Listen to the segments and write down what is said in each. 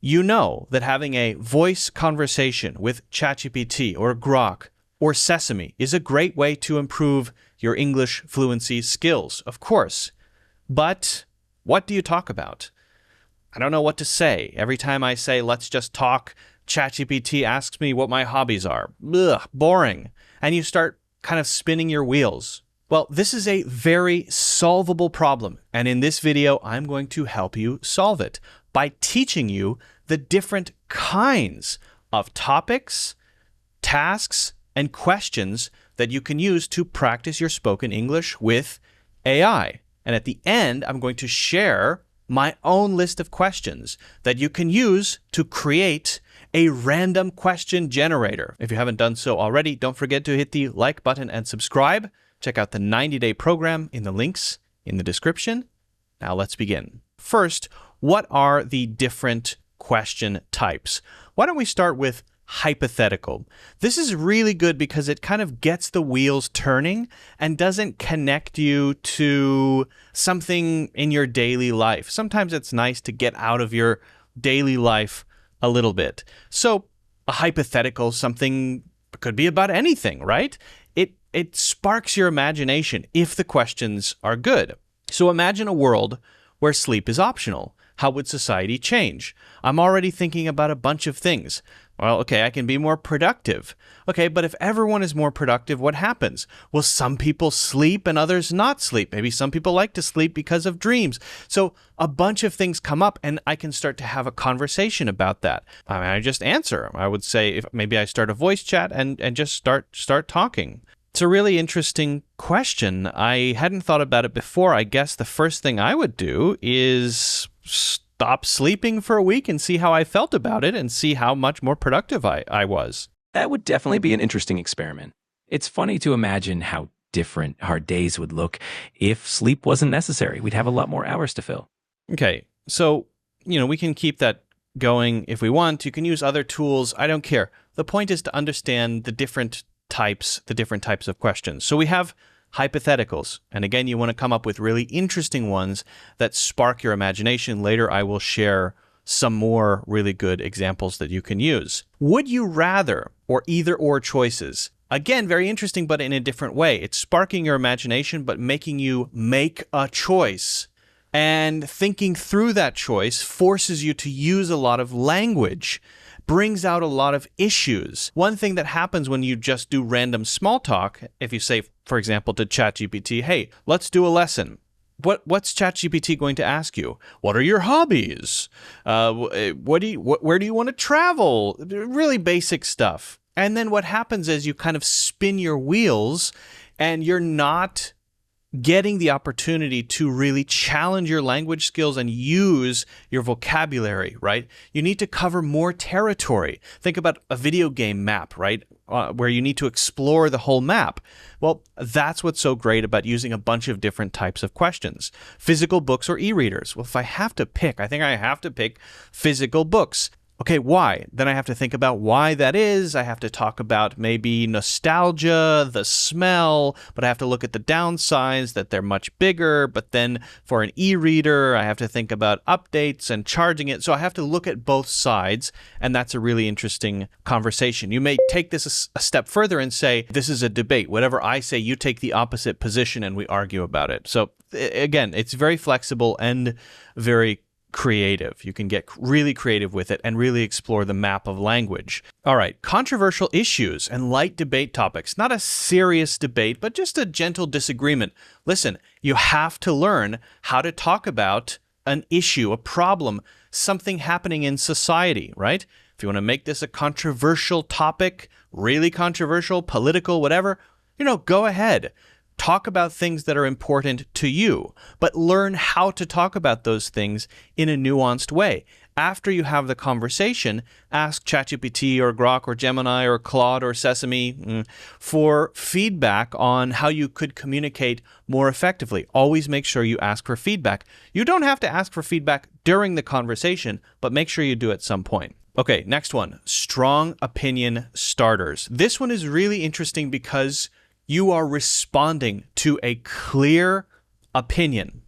You know that having a voice conversation with ChatGPT or Grok or Sesame is a great way to improve your English fluency skills, of course. But what do you talk about? I don't know what to say. Every time I say, let's just talk, ChatGPT asks me what my hobbies are. Ugh, boring. And you start kind of spinning your wheels. Well, this is a very solvable problem. And in this video, I'm going to help you solve it by teaching you the different kinds of topics, tasks, and questions that you can use to practice your spoken English with AI. And at the end, I'm going to share my own list of questions that you can use to create a random question generator. If you haven't done so already, don't forget to hit the like button and subscribe. Check out the 90-day program in the links in the description. Now let's begin. First, what are the different question types? Why don't we start with hypothetical? This is really good because it kind of gets the wheels turning and doesn't connect you to something in your daily life. Sometimes it's nice to get out of your daily life a little bit. So a hypothetical, something could be about anything, right? It sparks your imagination if the questions are good. So imagine a world where sleep is optional. How would society change? I'm already thinking about a bunch of things. Well, okay, I can be more productive. Okay, but if everyone is more productive, what happens? Will some people sleep and others not sleep? Maybe some people like to sleep because of dreams. So a bunch of things come up and I can start to have a conversation about that. I just answer. I would say if maybe I start a voice chat and just start talking. It's a really interesting question. I hadn't thought about it before. I guess the first thing I would do is stop sleeping for a week and see how I felt about it and see how much more productive I was. That would definitely be an interesting experiment. It's funny to imagine how different our days would look if sleep wasn't necessary. We'd have a lot more hours to fill. Okay, so, we can keep that going if we want. You can use other tools. I don't care. The point is to understand the different types of questions. So we have hypotheticals. And again, you want to come up with really interesting ones that spark your imagination. Later, I will share some more really good examples that you can use. Would you rather or either or choices? Again, very interesting, but in a different way. It's sparking your imagination, but making you make a choice. And thinking through that choice forces you to use a lot of language, brings out a lot of issues. One thing that happens when you just do random small talk, if you say, for example, to ChatGPT, hey, let's do a lesson. What's ChatGPT going to ask you? What are your hobbies? Where do you want to travel? Really basic stuff. And then what happens is you kind of spin your wheels and you're not getting the opportunity to really challenge your language skills and use your vocabulary, right? You need to cover more territory. Think about a video game map, right? Where you need to explore the whole map. Well, that's what's so great about using a bunch of different types of questions. Physical books or e-readers? Well, if I have to pick, I think I have to pick physical books. Okay, why? Then I have to think about why that is. I have to talk about maybe nostalgia, the smell, but I have to look at the downsides that they're much bigger. But then for an e-reader, I have to think about updates and charging it. So I have to look at both sides, and that's a really interesting conversation. You may take this a step further and say, this is a debate. Whatever I say, you take the opposite position and we argue about it. So again, it's very flexible and very creative. You can get really creative with it and really explore the map of language. All right, controversial issues and light debate topics. Not a serious debate, but just a gentle disagreement. Listen, you have to learn how to talk about an issue, a problem, something happening in society, right? If you want to make this a controversial topic, really controversial, political, whatever, go ahead. Talk about things that are important to you, but learn how to talk about those things in a nuanced way. After you have the conversation, ask ChatGPT or Grok or Gemini or Claude or Sesame for feedback on how you could communicate more effectively. Always make sure you ask for feedback. You don't have to ask for feedback during the conversation, but make sure you do at some point. Okay, next one, strong opinion starters. This one is really interesting because you are responding to a clear opinion,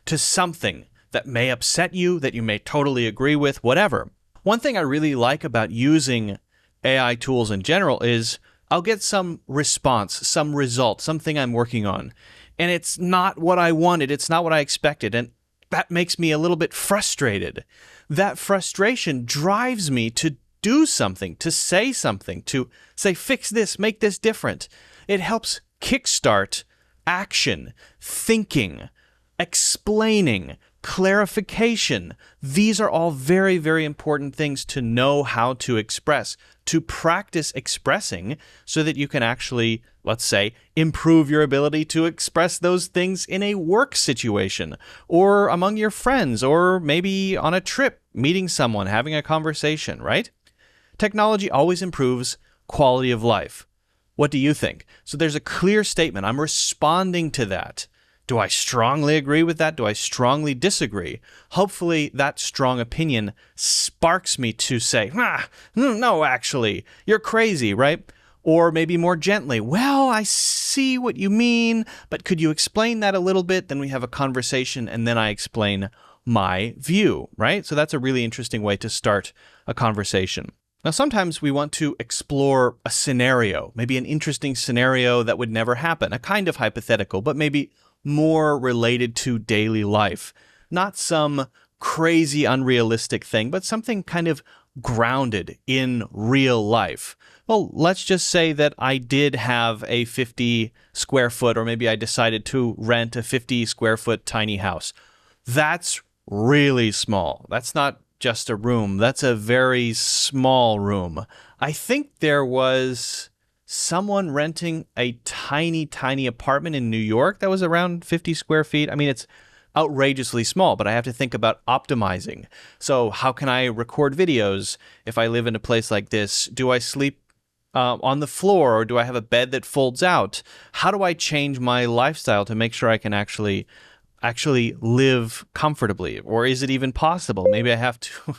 to something that may upset you, that you may totally agree with, whatever. One thing I really like about using AI tools in general is I'll get some response, some result, something I'm working on, and it's not what I wanted, it's not what I expected, and that makes me a little bit frustrated. That frustration drives me to do something, to say, fix this, make this different. It helps kickstart action, thinking, explaining, clarification. These are all very, very important things to know how to express, to practice expressing so that you can actually, let's say, improve your ability to express those things in a work situation or among your friends or maybe on a trip, meeting someone, having a conversation, right? Technology always improves quality of life. What do you think? So there's a clear statement. I'm responding to that. Do I strongly agree with that? Do I strongly disagree? Hopefully that strong opinion sparks me to say, no, actually, you're crazy, right? Or maybe more gently, well, I see what you mean, but could you explain that a little bit? Then we have a conversation and then I explain my view, right? So that's a really interesting way to start a conversation. Now, sometimes we want to explore a scenario, maybe an interesting scenario that would never happen, a kind of hypothetical, but maybe more related to daily life. Not some crazy, unrealistic thing, but something kind of grounded in real life. Well, let's just say that I did have a 50 square foot, or maybe I decided to rent a 50 square foot tiny house. That's really small. That's not just a room. That's a very small room. I think there was someone renting a tiny, tiny apartment in New York that was around 50 square feet. I mean, it's outrageously small, but I have to think about optimizing. So how can I record videos if I live in a place like this? Do I sleep on the floor, or do I have a bed that folds out? How do I change my lifestyle to make sure I can actually live comfortably? Or is it even possible? Maybe I have to,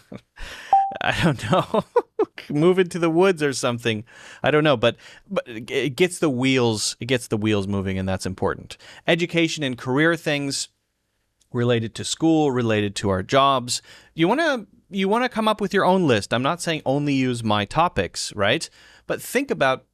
I don't know, move into the woods or something. I don't know, but it gets the wheels moving, and that's important. Education and career things related to school, related to our jobs. You want to come up with your own list. I'm not saying only use my topics, right? But think about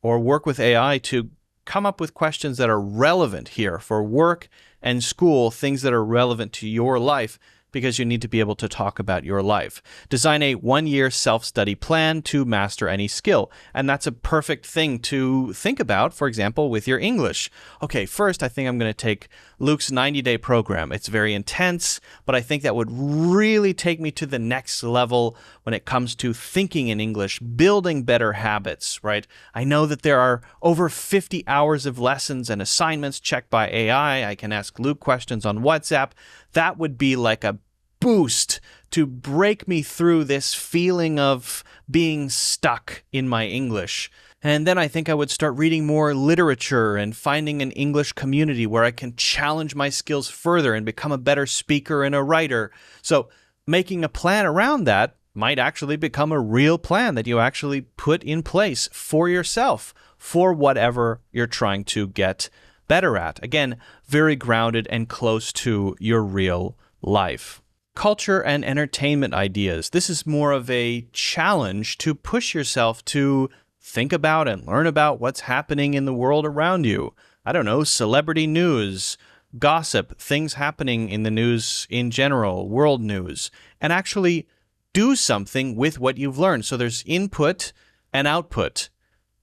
or work with AI to come up with questions that are relevant here for work and school, things that are relevant to your life, because you need to be able to talk about your life. Design a 1-year self-study plan to master any skill. And that's a perfect thing to think about, for example, with your English. Okay, first, I think I'm going to take Luke's 90-day program. It's very intense, but I think that would really take me to the next level when it comes to thinking in English, building better habits, right? I know that there are over 50 hours of lessons and assignments checked by AI. I can ask Luke questions on WhatsApp. That would be like a boost to break me through this feeling of being stuck in my English. And then I think I would start reading more literature and finding an English community where I can challenge my skills further and become a better speaker and a writer. So making a plan around that might actually become a real plan that you actually put in place for yourself, for whatever you're trying to get better at. Again, very grounded and close to your real life. Culture and entertainment ideas. This is more of a challenge to push yourself to think about and learn about what's happening in the world around you. I don't know, celebrity news, gossip, things happening in the news in general, world news, and actually do something with what you've learned. So there's input and output.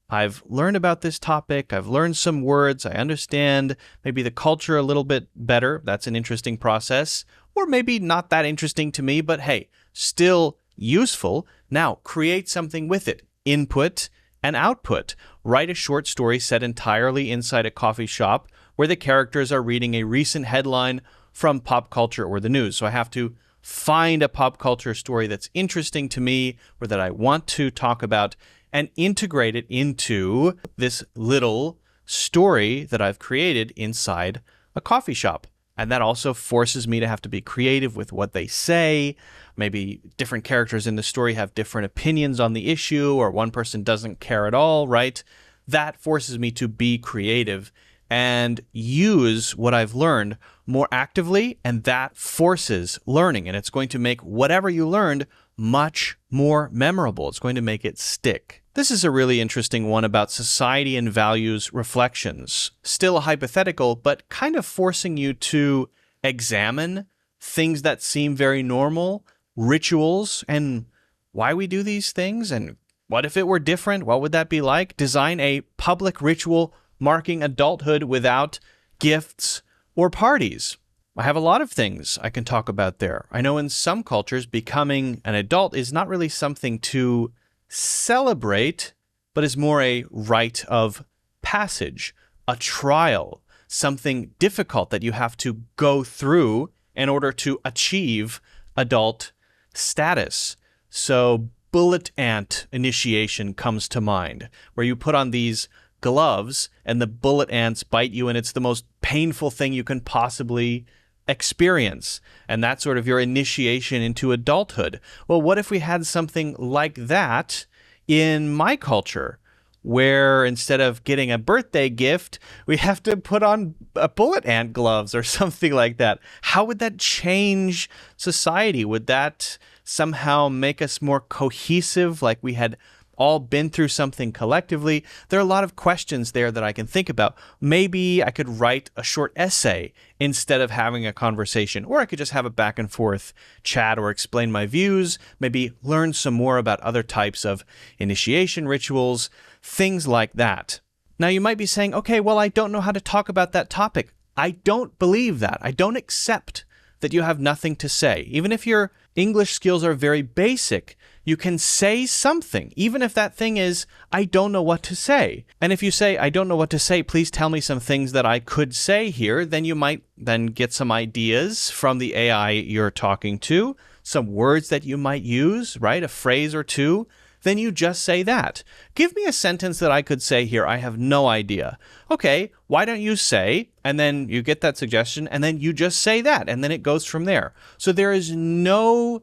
I've learned about this topic. I've learned some words. I understand maybe the culture a little bit better. That's an interesting process. Or maybe not that interesting to me, but hey, still useful. Now, create something with it. Input and output. Write a short story set entirely inside a coffee shop where the characters are reading a recent headline from pop culture or the news. So I have to find a pop culture story that's interesting to me or that I want to talk about and integrate it into this little story that I've created inside a coffee shop. And that also forces me to have to be creative with what they say. Maybe different characters in the story have different opinions on the issue, or one person doesn't care at all, right? That forces me to be creative and use what I've learned more actively, and that forces learning, and it's going to make whatever you learned much more memorable. It's going to make it stick. This is a really interesting one about society and values reflections. Still a hypothetical, but kind of forcing you to examine things that seem very normal, rituals, and why we do these things, and what if it were different? What would that be like? Design a public ritual marking adulthood without gifts or parties. I have a lot of things I can talk about there. I know in some cultures, becoming an adult is not really something to celebrate, but is more a rite of passage, a trial, something difficult that you have to go through in order to achieve adult status. So bullet ant initiation comes to mind, where you put on these gloves and the bullet ants bite you, and it's the most painful thing you can possibly experience. And that's sort of your initiation into adulthood. Well, what if we had something like that in my culture, where instead of getting a birthday gift, we have to put on a bullet ant gloves or something like that? How would that change society? Would that somehow make us more cohesive, like we had all been through something collectively? There are a lot of questions there that I can think about. Maybe I could write a short essay instead of having a conversation, or I could just have a back and forth chat or explain my views, maybe learn some more about other types of initiation rituals, things like that. Now you might be saying, okay, well, I don't know how to talk about that topic. I don't believe that. I don't accept that you have nothing to say. Even if your English skills are very basic, you can say something, even if that thing is, I don't know what to say. And if you say, I don't know what to say, please tell me some things that I could say here, then you might then get some ideas from the AI you're talking to, some words that you might use, right? A phrase or two. Then you just say that. Give me a sentence that I could say here. I have no idea. Okay, why don't you say, and then you get that suggestion, and then you just say that, and then it goes from there. So there is no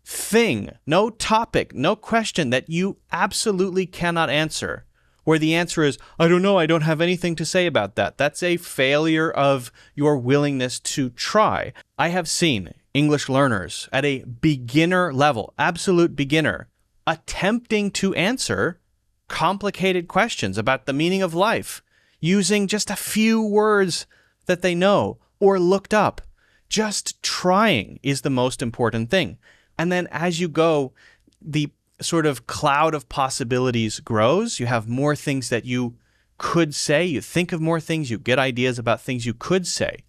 thing, no topic, no question that you absolutely cannot answer, where the answer is, I don't know, I don't have anything to say about that. That's a failure of your willingness to try. I have seen English learners at a beginner level, absolute beginner, attempting to answer complicated questions about the meaning of life using just a few words that they know or looked up. Just trying is the most important thing. And then as you go, the sort of cloud of possibilities grows. You have more things that you could say. You think of more things. You get ideas about things you could say.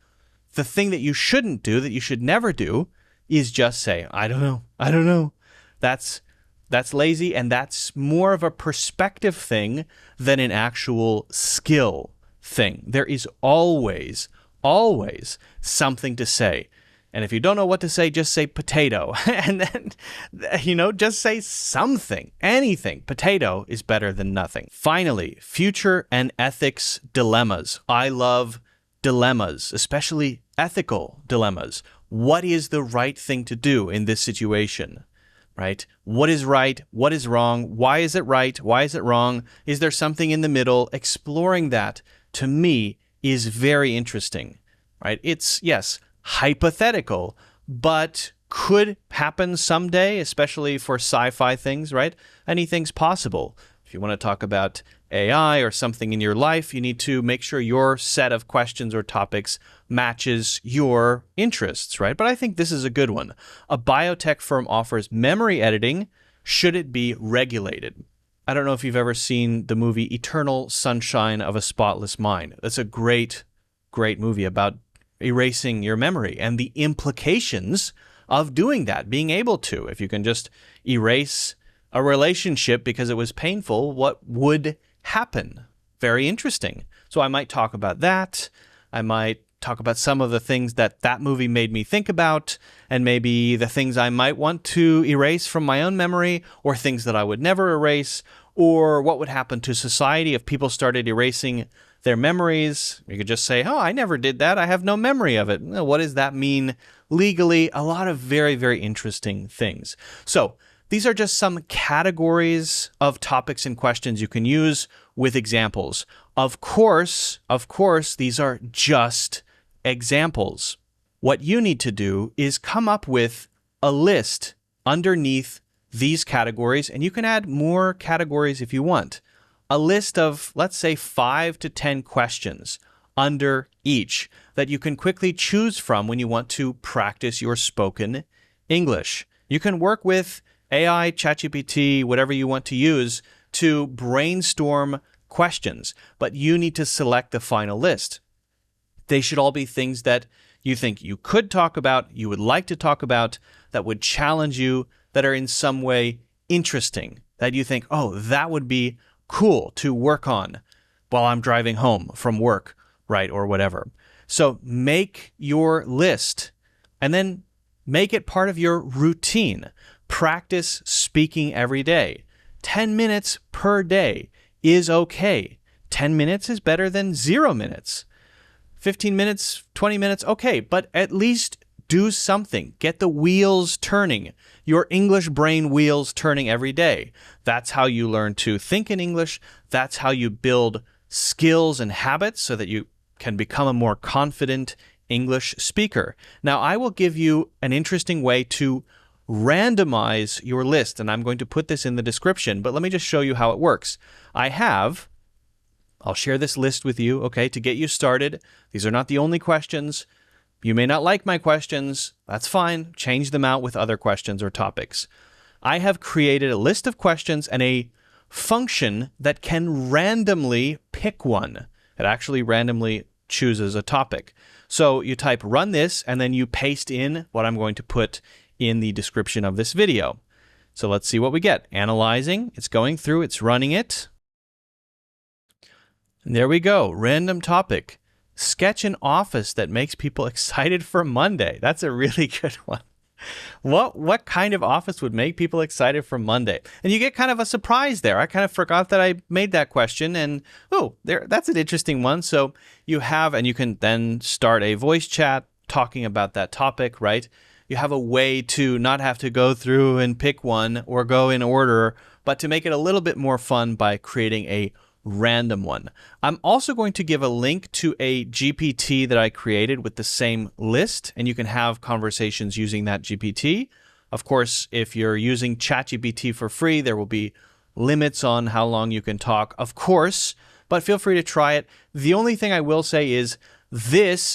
The thing that you shouldn't do, that you should never do, is just say, I don't know. I don't know. That's lazy, and that's more of a perspective thing than an actual skill thing. There is always something to say. And if you don't know what to say, just say potato. And then, just say something, anything. Potato is better than nothing. Finally, future and ethics dilemmas. I love dilemmas, especially ethical dilemmas. What is the right thing to do in this situation? Right? What is right? What is wrong? Why is it right? Why is it wrong? Is there something in the middle? Exploring that, to me, is very interesting. Right? It's, yes, hypothetical, but could happen someday, especially for sci-fi things, right? Anything's possible. If you want to talk about AI or something in your life, you need to make sure your set of questions or topics matches your interests, right? But I think this is a good one. A biotech firm offers memory editing. Should it be regulated? I don't know if you've ever seen the movie Eternal Sunshine of a Spotless Mind. That's a great movie about erasing your memory and the implications of doing that, being able to. If you can just erase a relationship because it was painful, what would happen? Very interesting. So I might talk about that. I might talk about some of the things that movie made me think about, and maybe the things I might want to erase from my own memory, or things that I would never erase, or what would happen to society if people started erasing their memories. You could just say, oh, I never did that. I have no memory of it. What does that mean legally? A lot of very, very interesting things. So these are just some categories of topics and questions you can use with examples. Of course, these are just examples. What you need to do is come up with a list underneath these categories, and you can add more categories if you want. A list of, let's say, 5 to 10 questions under each that you can quickly choose from when you want to practice your spoken English. You can work with AI, ChatGPT, whatever you want to use to brainstorm questions, but you need to select the final list. They should all be things that you think you could talk about, you would like to talk about, that would challenge you, that are in some way interesting, that you think, oh, that would be cool to work on while I'm driving home from work, right, or whatever. So make your list and then make it part of your routine. Practice speaking every day. 10 minutes per day is okay. 10 minutes is better than 0 minutes. 15 minutes, 20 minutes, okay, but at least do something. Get the wheels turning, your English brain wheels turning every day. That's how you learn to think in English. That's how you build skills and habits so that you can become a more confident English speaker. Now, I will give you an interesting way to randomize your list, and I'm going to put this in the description, but let me just show you how it works. I'll share this list with you, okay, to get you started. These are not the only questions. You may not like my questions. That's fine. Change them out with other questions or topics. I have created a list of questions and a function that can randomly pick one. It actually randomly chooses a topic. So you type run this, and then you paste in what I'm going to put in the description of this video. So let's see what we get. Analyzing, it's going through, it's running it. And there we go. Random topic. Sketch an office that makes people excited for Monday. That's a really good one. What kind of office would make people excited for Monday? And you get kind of a surprise there. I kind of forgot that I made that question, and that's an interesting one. So you have, and you can then start a voice chat talking about that topic, right? You have a way to not have to go through and pick one or go in order, but to make it a little bit more fun by creating a random one. I'm also going to give a link to a GPT that I created with the same list, and you can have conversations using that GPT. Of course, if you're using ChatGPT for free, there will be limits on how long you can talk, of course, but feel free to try it. The only thing I will say is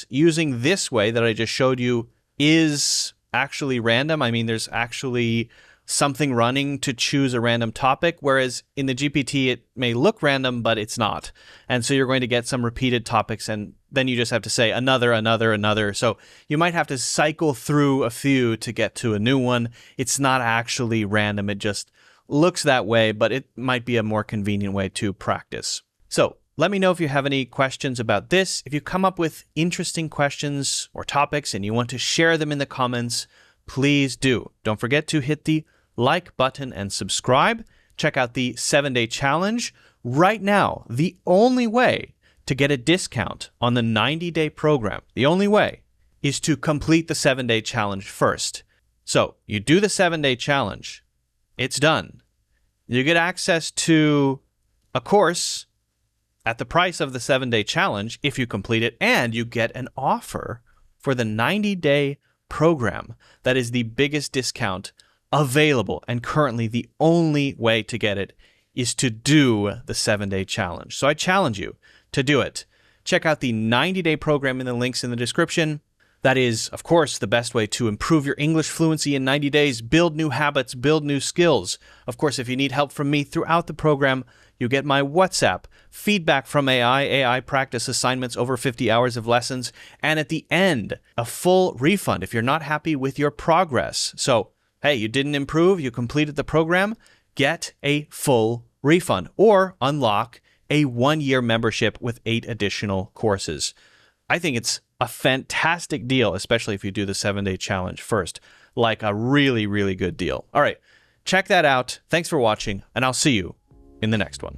using this way that I just showed you is actually random. I mean, there's actually something running to choose a random topic, whereas in the GPT, it may look random, but it's not. And so you're going to get some repeated topics, and then you just have to say another. So you might have to cycle through a few to get to a new one. It's not actually random. It just looks that way, but it might be a more convenient way to practice. So let me know if you have any questions about this. If you come up with interesting questions or topics and you want to share them in the comments, please do. Don't forget to hit the like button and subscribe. Check out the 7-day challenge. Right now, the only way to get a discount on the 90-day program, the only way, is to complete the 7-day challenge first. So you do the 7-day challenge. It's done. You get access to a course at the price of the 7-day challenge if you complete it, and you get an offer for the 90-day program. That is the biggest discount available, and currently the only way to get it is to do the 7-day challenge. So I challenge you to do it. Check out the 90-day program in the links in the description. That is, of course, the best way to improve your English fluency in 90 days, build new habits, build new skills. Of course, if you need help from me throughout the program, you get my WhatsApp, feedback from AI practice assignments, over 50 hours of lessons, and at the end, a full refund if you're not happy with your progress. So, hey, you didn't improve, you completed the program, get a full refund or unlock a 1-year membership with 8 additional courses. I think it's a fantastic deal, especially if you do the 7-day challenge first. Like a really, really good deal. All right, check that out. Thanks for watching, and I'll see you in the next one.